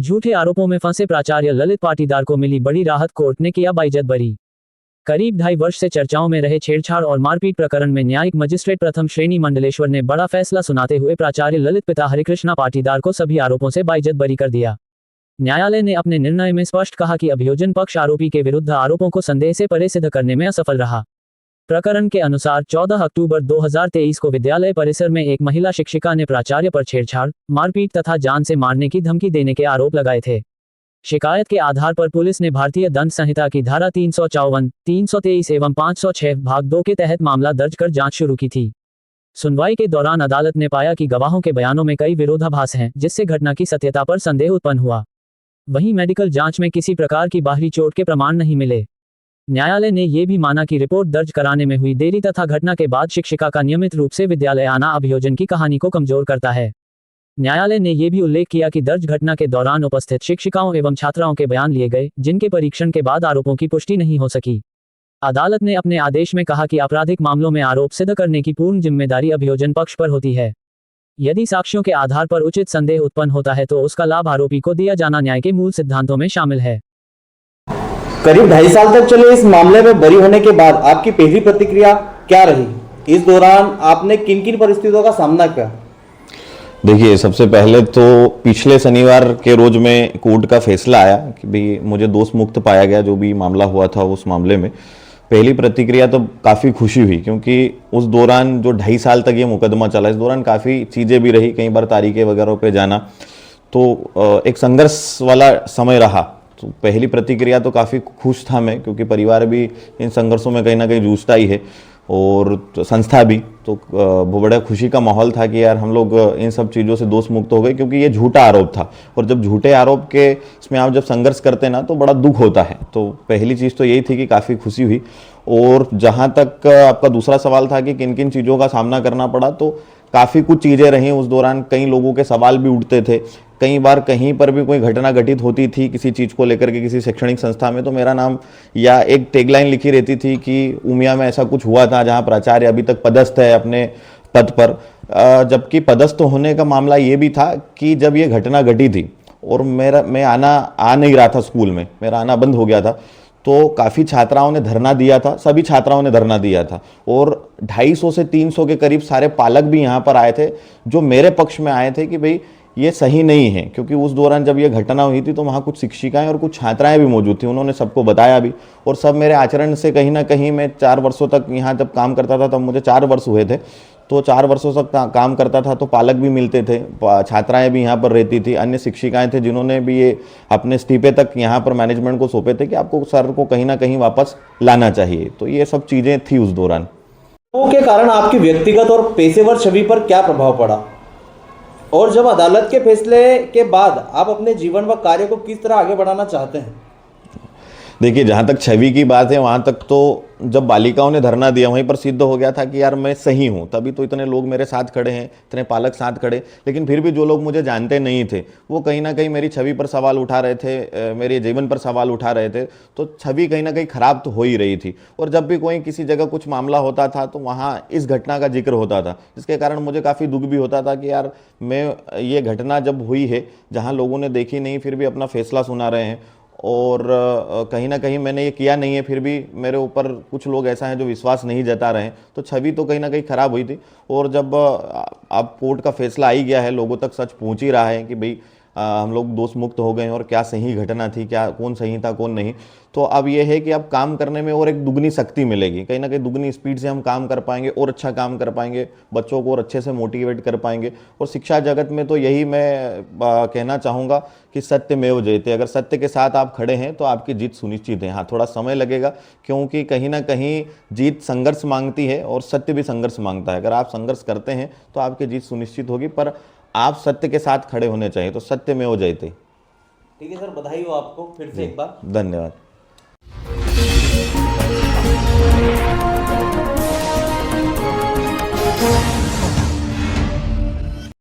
झूठे आरोपों में फंसे प्राचार्य ललित पाटीदार को मिली बड़ी राहत, कोर्ट ने किया बाइज्जत बरी। करीब 2.5 वर्ष से चर्चाओं में रहे छेड़छाड़ और मारपीट प्रकरण में न्यायिक मजिस्ट्रेट प्रथम श्रेणी मंडलेश्वर ने बड़ा फैसला सुनाते हुए प्राचार्य ललित पिता हरिकृष्णा पाटीदार को सभी आरोपों से बाइज्जत बरी कर दिया। न्यायालय ने अपने निर्णय में स्पष्ट कहा कि अभियोजन पक्ष आरोपी के विरुद्ध आरोपों को संदेह से परे सिद्ध करने में असफल रहा। प्रकरण के अनुसार 14 अक्टूबर 2023 को विद्यालय परिसर में एक महिला शिक्षिका ने प्राचार्य पर छेड़छाड़, मारपीट तथा जान से मारने की धमकी देने के आरोप लगाए थे। शिकायत के आधार पर पुलिस ने भारतीय दंड संहिता की धारा 354, 323 एवं 506 भाग 2 के तहत मामला दर्ज कर जांच शुरू की थी। सुनवाई के दौरान अदालत ने पाया कि गवाहों के बयानों में कई विरोधाभास हैं, जिससे घटना की सत्यता पर संदेह उत्पन्न हुआ। वहीं मेडिकल जांच में किसी प्रकार की बाहरी चोट के प्रमाण नहीं मिले। न्यायालय ने यह भी माना कि रिपोर्ट दर्ज कराने में हुई देरी तथा घटना के बाद शिक्षिका का नियमित रूप से विद्यालय आना अभियोजन की कहानी को कमजोर करता है। न्यायालय ने यह भी उल्लेख किया कि दर्ज घटना के दौरान उपस्थित शिक्षिकाओं एवं छात्राओं के बयान लिए गए, जिनके परीक्षण के बाद आरोपों की पुष्टि नहीं हो सकी। अदालत ने अपने आदेश में कहा कि आपराधिक मामलों में आरोप सिद्ध करने की पूर्ण जिम्मेदारी अभियोजन पक्ष पर होती है। यदि साक्ष्यों के आधार पर उचित संदेह उत्पन्न होता है तो उसका लाभ आरोपी को दिया जाना न्याय के मूल सिद्धांतों में शामिल है। करीब 2.5 साल तक चले इस मामले में बरी होने के बाद आपकी पहली प्रतिक्रिया क्या रही? इस दौरान आपने किन किन परिस्थितियों का सामना किया? देखिए, सबसे पहले तो पिछले शनिवार के रोज में कोर्ट का फैसला आया कि भाई मुझे दोष मुक्त पाया गया। जो भी मामला हुआ था उस मामले में पहली प्रतिक्रिया तो काफ़ी खुशी हुई, क्योंकि उस दौरान जो 2.5 साल तक ये मुकदमा चला, इस दौरान काफ़ी चीज़ें भी रही, कई बार तारीखें वगैरह पे जाना, तो एक संघर्ष वाला समय रहा। तो पहली प्रतिक्रिया तो काफ़ी खुश था मैं, क्योंकि परिवार भी इन संघर्षों में कहीं ना कहीं जूझता ही है और संस्था भी। तो वो बड़ा खुशी का माहौल था कि यार हम लोग इन सब चीज़ों से दोष मुक्त हो गए, क्योंकि ये झूठा आरोप था और जब झूठे आरोप के इसमें आप जब संघर्ष करते ना तो बड़ा दुख होता है। तो पहली चीज़ तो यही थी कि काफ़ी खुशी हुई। और जहाँ तक आपका दूसरा सवाल था कि किन किन चीज़ों का सामना करना पड़ा, तो काफ़ी कुछ चीज़ें रहीं उस दौरान। कई लोगों के सवाल भी उठते थे, कई बार कहीं पर भी कोई घटना घटित होती थी किसी चीज़ को लेकर के किसी शैक्षणिक संस्था में, तो मेरा नाम या एक टैगलाइन लिखी रहती थी कि उमिया में ऐसा कुछ हुआ था जहां प्राचार्य अभी तक पदस्थ है अपने पद पर। जबकि पदस्थ होने का मामला ये भी था कि जब ये घटना घटी थी और मैं आ नहीं रहा था स्कूल में, मेरा आना बंद हो गया था, तो काफ़ी छात्राओं ने धरना दिया था, सभी छात्राओं ने धरना दिया था और 250 से 300 के करीब सारे पालक भी यहाँ पर आए थे, जो मेरे पक्ष में आए थे कि भाई ये सही नहीं है। क्योंकि उस दौरान जब ये घटना हुई थी तो वहाँ कुछ शिक्षिकाएं और कुछ छात्राएं भी मौजूद थी, उन्होंने सबको बताया भी। और सब मेरे आचरण से कहीं ना कहीं, मैं 4 वर्षों तक यहाँ जब काम करता था तब मुझे 4 वर्ष हुए थे, तो 4 वर्षों तक काम करता था तो पालक भी मिलते थे, छात्राएं भी यहाँ पर रहती थी, अन्य शिक्षिकाएं थे जिन्होंने भी ये अपने इस्तीफे तक यहाँ पर मैनेजमेंट को सौंपे थे कि आपको सर को कहीं ना कहीं वापस लाना चाहिए। तो ये सब चीज़ें थी उस दौरान। के कारण आपकी व्यक्तिगत और पेशेवर छवि पर क्या प्रभाव पड़ा, और जब अदालत के फैसले के बाद आप अपने जीवन व कार्य को किस तरह आगे बढ़ाना चाहते हैं? देखिए, जहाँ तक छवि की बात है वहाँ तक तो जब बालिकाओं ने धरना दिया वहीं पर सिद्ध हो गया था कि यार मैं सही हूँ, तभी तो इतने लोग मेरे साथ खड़े हैं, इतने पालक साथ खड़े। लेकिन फिर भी जो लोग मुझे जानते नहीं थे वो कहीं ना कहीं मेरी छवि पर सवाल उठा रहे थे, मेरे जीवन पर सवाल उठा रहे थे, तो छवि कहीं ना कहीं खराब तो हो ही रही थी। और जब भी कोई किसी जगह कुछ मामला होता था तो वहाँ इस घटना का जिक्र होता था, जिसके कारण मुझे काफ़ी दुख भी होता था कि यार मैं ये घटना जब हुई है जहाँ लोगों ने देखी नहीं फिर भी अपना फैसला सुना रहे हैं, और कहीं ना कहीं मैंने ये किया नहीं है, फिर भी मेरे ऊपर कुछ लोग ऐसा हैं जो विश्वास नहीं जता रहे हैं, तो छवि तो कहीं ना कहीं ख़राब हुई थी। और जब अब कोर्ट का फैसला आ ही गया है, लोगों तक सच पहुंच ही रहा है कि भाई हम लोग दोष मुक्त हो गए हैं और क्या सही घटना थी, क्या कौन सही था कौन नहीं, तो अब ये है कि अब काम करने में और एक दुगनी शक्ति मिलेगी, कहीं ना कहीं दुगनी स्पीड से हम काम कर पाएंगे और अच्छा काम कर पाएंगे, बच्चों को और अच्छे से मोटिवेट कर पाएंगे। और शिक्षा जगत में तो यही मैं कहना चाहूँगा कि सत्यमेव जयते। अगर सत्य के साथ आप खड़े हैं तो आपकी जीत सुनिश्चित है। हाँ, थोड़ा समय लगेगा, क्योंकि कहीं ना कहीं जीत संघर्ष मांगती है और सत्य भी संघर्ष मांगता है। अगर आप संघर्ष करते हैं तो आपकी जीत सुनिश्चित होगी, पर आप सत्य के साथ खड़े होने चाहिए, तो सत्यमेव जयते। ठीक है सर, बधाई हो आपको फिर से एक बार। धन्यवाद।